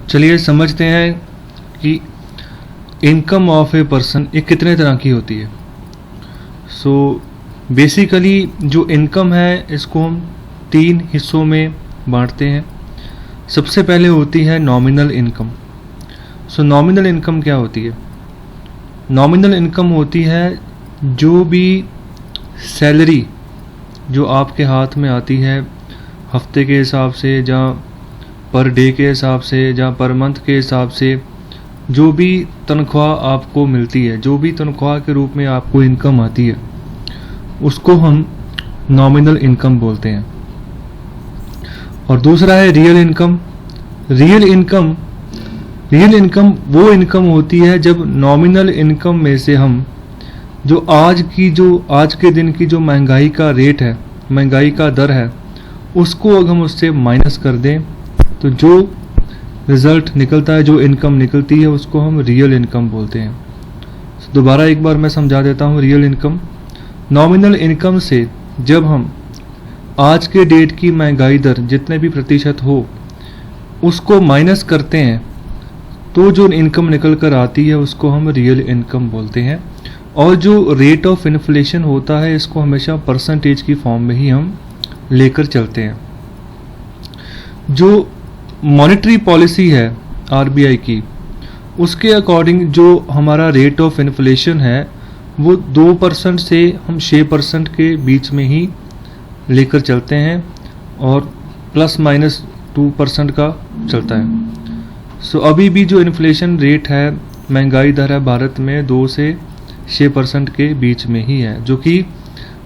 चलिए समझते हैं कि इनकम ऑफ ए पर्सन ये कितने तरह की होती है। सो बेसिकली जो इनकम है इसको हम 3 हिस्सों में बांटते हैं। सबसे पहले होती है नॉमिनल इनकम। सो नॉमिनल इनकम क्या होती है? नॉमिनल इनकम होती है जो भी सैलरी जो आपके हाथ में आती है हफ्ते के हिसाब से, या पर डे के हिसाब से, या पर मंथ के हिसाब से, जो भी तनख्वाह आपको मिलती है, जो भी तनख्वाह के रूप में आपको इनकम आती है, उसको हम नॉमिनल इनकम बोलते हैं। और दूसरा है रियल इनकम। रियल इनकम वो इनकम होती है जब नॉमिनल इनकम में से हम जो आज के दिन की जो महंगाई का रेट है, महंगाई का दर है, उसको अगर हम उससे माइनस कर दें तो जो रिजल्ट निकलता है, जो इनकम निकलती है, उसको हम रियल इनकम बोलते हैं। दोबारा एक बार मैं समझा देता हूँ। रियल इनकम, नॉमिनल इनकम से जब हम आज के डेट की महंगाई दर जितने भी प्रतिशत हो उसको माइनस करते हैं तो जो इनकम निकल कर आती है उसको हम रियल इनकम बोलते हैं। और जो रेट ऑफ इन्फ्लेशन होता है इसको हमेशा परसेंटेज की फॉर्म में ही हम लेकर चलते हैं। जो मॉनेटरी पॉलिसी है आरबीआई की, उसके अकॉर्डिंग जो हमारा रेट ऑफ इन्फ्लेशन है वो 2% से हम 6% के बीच में ही लेकर चलते हैं और ±2% का चलता है। सो अभी भी जो इन्फ्लेशन रेट है, महंगाई दर है भारत में 2 से 6% के बीच में ही है, जो कि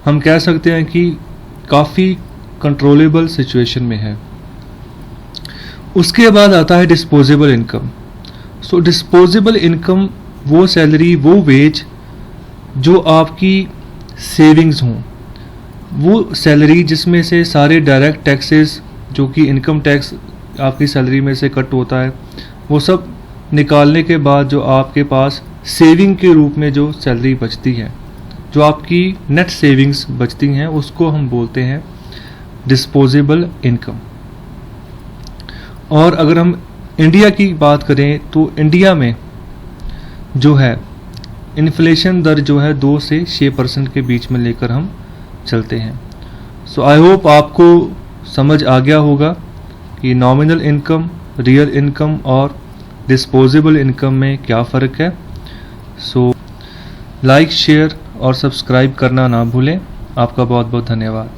हम कह सकते हैं कि काफ़ी कंट्रोलेबल सिचुएशन में है। उसके बाद आता है डिस्पोजेबल इनकम। सो डिस्पोजेबल इनकम वो सैलरी, वो वेज जो आपकी सेविंग्स हों, वो सैलरी जिसमें से सारे डायरेक्ट टैक्सेस जो कि इनकम टैक्स आपकी सैलरी में से कट होता है, वो सब निकालने के बाद जो आपके पास सेविंग के रूप में जो सैलरी बचती है, जो आपकी नेट सेविंग्स बचती हैं, उसको हम बोलते हैं डिस्पोजेबल इनकम। और अगर हम इंडिया की बात करें तो इंडिया में जो है इन्फ्लेशन दर जो है 2 से 6% के बीच में लेकर हम चलते हैं। सो आई होप आपको समझ आ गया होगा कि नॉमिनल इनकम, रियल इनकम और डिस्पोजेबल इनकम में क्या फ़र्क है। सो लाइक, शेयर और सब्सक्राइब करना ना भूलें। आपका बहुत बहुत धन्यवाद।